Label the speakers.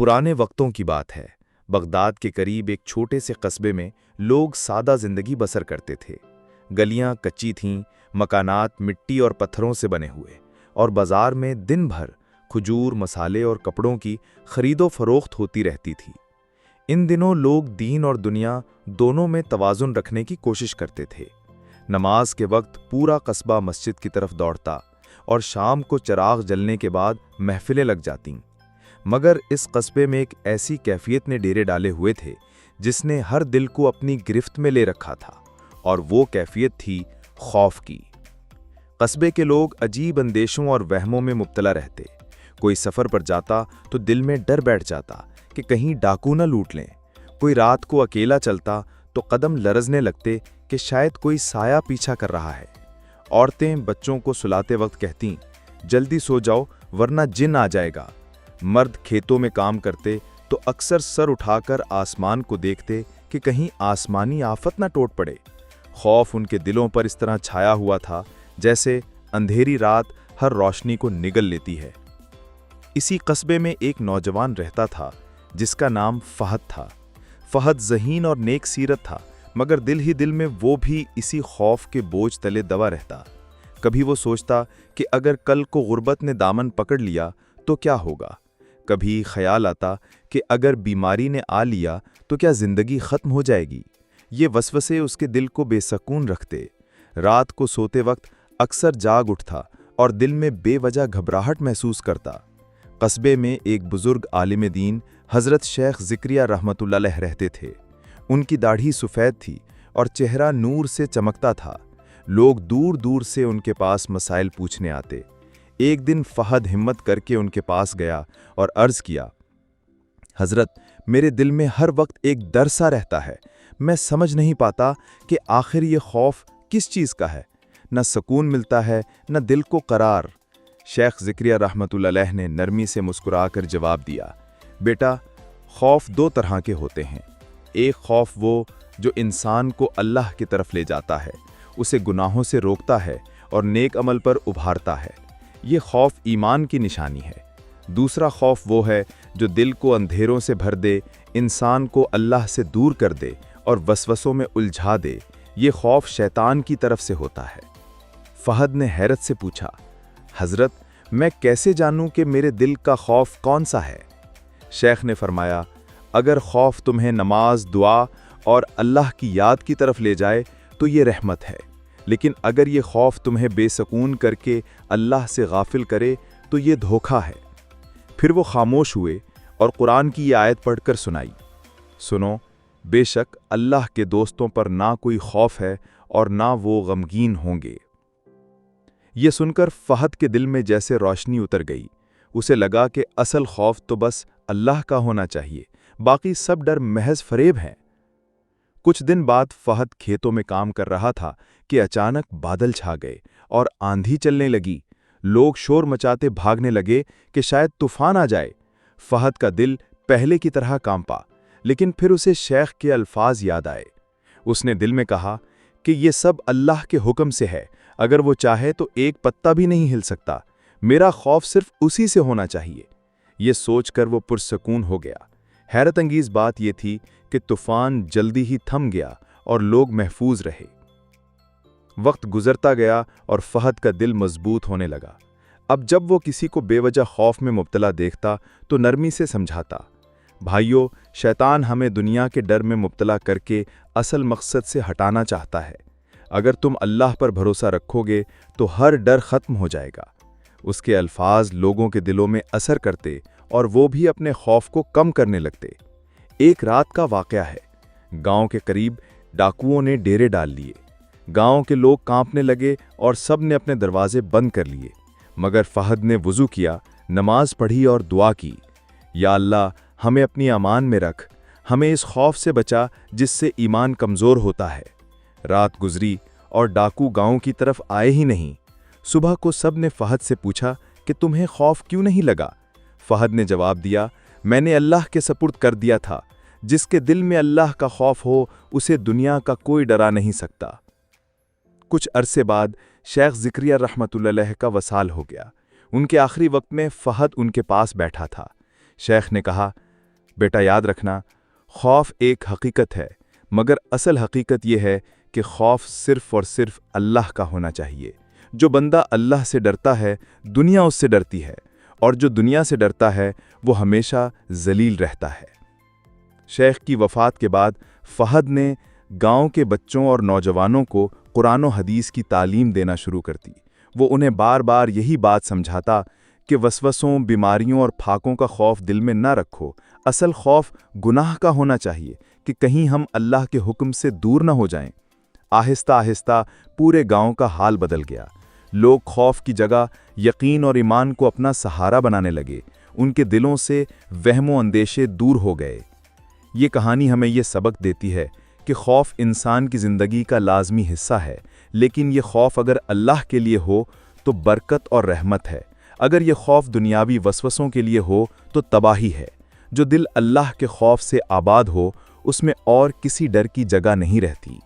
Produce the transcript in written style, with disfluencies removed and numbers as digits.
Speaker 1: پرانے وقتوں کی بات ہے۔ بغداد کے قریب ایک چھوٹے سے قصبے میں لوگ سادہ زندگی بسر کرتے تھے۔ گلیاں کچی تھیں، مکانات مٹی اور پتھروں سے بنے ہوئے، اور بازار میں دن بھر کھجور، مسالے اور کپڑوں کی خرید و فروخت ہوتی رہتی تھی۔ ان دنوں لوگ دین اور دنیا دونوں میں توازن رکھنے کی کوشش کرتے تھے۔ نماز کے وقت پورا قصبہ مسجد کی طرف دوڑتا، اور شام کو چراغ جلنے کے بعد محفلیں لگ جاتیں۔ مگر اس قصبے میں ایک ایسی کیفیت نے ڈیرے ڈالے ہوئے تھے جس نے ہر دل کو اپنی گرفت میں لے رکھا تھا، اور وہ کیفیت تھی خوف کی۔ قصبے کے لوگ عجیب اندیشوں اور وہموں میں مبتلا رہتے۔ کوئی سفر پر جاتا تو دل میں ڈر بیٹھ جاتا کہ کہیں ڈاکو نہ لوٹ لیں۔ کوئی رات کو اکیلا چلتا تو قدم لرزنے لگتے کہ شاید کوئی سایہ پیچھا کر رہا ہے۔ عورتیں بچوں کو سلاتے وقت کہتیں، جلدی سو جاؤ ورنہ جن آ جائے گا۔ مرد کھیتوں میں کام کرتے تو اکثر سر اٹھا کر آسمان کو دیکھتے کہ کہیں آسمانی آفت نہ ٹوٹ پڑے۔ خوف ان کے دلوں پر اس طرح چھایا ہوا تھا جیسے اندھیری رات ہر روشنی کو نگل لیتی ہے۔ اسی قصبے میں ایک نوجوان رہتا تھا جس کا نام فہد تھا۔ فہد ذہین اور نیک سیرت تھا، مگر دل ہی دل میں وہ بھی اسی خوف کے بوجھ تلے دبا رہتا۔ کبھی وہ سوچتا کہ اگر کل کو غربت نے دامن پکڑ لیا تو کیا ہوگا؟ کبھی خیال آتا کہ اگر بیماری نے آ لیا تو کیا زندگی ختم ہو جائے گی؟ یہ وسوسے اس کے دل کو بے سکون رکھتے۔ رات کو سوتے وقت اکثر جاگ اٹھتا اور دل میں بے وجہ گھبراہٹ محسوس کرتا۔ قصبے میں ایک بزرگ عالم دین حضرت شیخ ذکریہ رحمۃ اللہ علیہ رہتے تھے۔ ان کی داڑھی سفید تھی اور چہرہ نور سے چمکتا تھا۔ لوگ دور دور سے ان کے پاس مسائل پوچھنے آتے۔ ایک دن فہد ہمت کر کے ان کے پاس گیا اور عرض کیا، حضرت، میرے دل میں ہر وقت ایک ڈر سا رہتا ہے۔ میں سمجھ نہیں پاتا کہ آخر یہ خوف کس چیز کا ہے۔ نہ سکون ملتا ہے نہ دل کو قرار۔ شیخ ذکریہ رحمۃ اللہ علیہ نے نرمی سے مسکرا کر جواب دیا، بیٹا، خوف دو طرح کے ہوتے ہیں۔ ایک خوف وہ جو انسان کو اللہ کی طرف لے جاتا ہے، اسے گناہوں سے روکتا ہے اور نیک عمل پر ابھارتا ہے۔ یہ خوف ایمان کی نشانی ہے۔ دوسرا خوف وہ ہے جو دل کو اندھیروں سے بھر دے، انسان کو اللہ سے دور کر دے اور وسوسوں میں الجھا دے۔ یہ خوف شیطان کی طرف سے ہوتا ہے۔ فہد نے حیرت سے پوچھا، حضرت، میں کیسے جانوں کہ میرے دل کا خوف کون سا ہے؟ شیخ نے فرمایا، اگر خوف تمہیں نماز، دعا اور اللہ کی یاد کی طرف لے جائے تو یہ رحمت ہے، لیکن اگر یہ خوف تمہیں بے سکون کر کے اللہ سے غافل کرے تو یہ دھوکہ ہے۔ پھر وہ خاموش ہوئے اور قرآن کی یہ آیت پڑھ کر سنائی، سنو، بے شک اللہ کے دوستوں پر نہ کوئی خوف ہے اور نہ وہ غمگین ہوں گے۔ یہ سن کر فہد کے دل میں جیسے روشنی اتر گئی۔ اسے لگا کہ اصل خوف تو بس اللہ کا ہونا چاہیے، باقی سب ڈر محض فریب ہیں۔ کچھ دن بعد فہد کھیتوں میں کام کر رہا تھا کہ اچانک بادل چھا گئے اور آندھی چلنے لگی۔ لوگ شور مچاتے بھاگنے لگے کہ شاید طوفان آ جائے۔ فہد کا دل پہلے کی طرح کانپا، لیکن پھر اسے شیخ کے الفاظ یاد آئے۔ اس نے دل میں کہا کہ یہ سب اللہ کے حکم سے ہے، اگر وہ چاہے تو ایک پتا بھی نہیں ہل سکتا۔ میرا خوف صرف اسی سے ہونا چاہیے۔ یہ سوچ کر وہ پرسکون ہو گیا۔ حیرت انگیز بات یہ تھی کہ طوفان جلدی ہی تھم گیا اور لوگ محفوظ رہے۔ وقت گزرتا گیا اور فہد کا دل مضبوط ہونے لگا۔ اب جب وہ کسی کو بے وجہ خوف میں مبتلا دیکھتا تو نرمی سے سمجھاتا، بھائیو، شیطان ہمیں دنیا کے ڈر میں مبتلا کر کے اصل مقصد سے ہٹانا چاہتا ہے۔ اگر تم اللہ پر بھروسہ رکھو گے تو ہر ڈر ختم ہو جائے گا۔ اس کے الفاظ لوگوں کے دلوں میں اثر کرتے اور وہ بھی اپنے خوف کو کم کرنے لگتے۔ ایک رات کا واقعہ ہے۔ گاؤں کے قریب ڈاکوؤں نے ڈیرے ڈال لیے۔ گاؤں کے لوگ کانپنے لگے اور سب نے اپنے دروازے بند کر لیے، مگر فہد نے وضو کیا، نماز پڑھی اور دعا کی، یا اللہ، ہمیں اپنی امان میں رکھ، ہمیں اس خوف سے بچا جس سے ایمان کمزور ہوتا ہے۔ رات گزری اور ڈاکو گاؤں کی طرف آئے ہی نہیں۔ صبح کو سب نے فہد سے پوچھا کہ تمہیں خوف کیوں نہیں لگا؟ فہد نے جواب دیا، میں نے اللہ کے سپرد کر دیا تھا۔ جس کے دل میں اللہ کا خوف ہو اسے دنیا کا کوئی ڈرا نہیں سکتا۔ کچھ عرصے بعد شیخ ذکریہ رحمۃ اللہ علیہ کا وصال ہو گیا۔ ان کے آخری وقت میں فہد ان کے پاس بیٹھا تھا۔ شیخ نے کہا، بیٹا یاد رکھنا، خوف ایک حقیقت ہے، مگر اصل حقیقت یہ ہے کہ خوف صرف اور صرف اللہ کا ہونا چاہیے۔ جو بندہ اللہ سے ڈرتا ہے، دنیا اس سے ڈرتی ہے، اور جو دنیا سے ڈرتا ہے وہ ہمیشہ ذلیل رہتا ہے۔ شیخ کی وفات کے بعد فہد نے گاؤں کے بچوں اور نوجوانوں کو قرآن و حدیث کی تعلیم دینا شروع کر دی۔ وہ انہیں بار بار یہی بات سمجھاتا کہ وسوسوں، بیماریوں اور پھاکوں کا خوف دل میں نہ رکھو، اصل خوف گناہ کا ہونا چاہیے کہ کہیں ہم اللہ کے حکم سے دور نہ ہو جائیں۔ آہستہ آہستہ پورے گاؤں کا حال بدل گیا۔ لوگ خوف کی جگہ یقین اور ایمان کو اپنا سہارا بنانے لگے، ان کے دلوں سے وہم و اندیشے دور ہو گئے۔ یہ کہانی ہمیں یہ سبق دیتی ہے کہ خوف انسان کی زندگی کا لازمی حصہ ہے، لیکن یہ خوف اگر اللہ کے لیے ہو تو برکت اور رحمت ہے، اگر یہ خوف دنیاوی وسوسوں کے لیے ہو تو تباہی ہے۔ جو دل اللہ کے خوف سے آباد ہو، اس میں اور کسی ڈر کی جگہ نہیں رہتی۔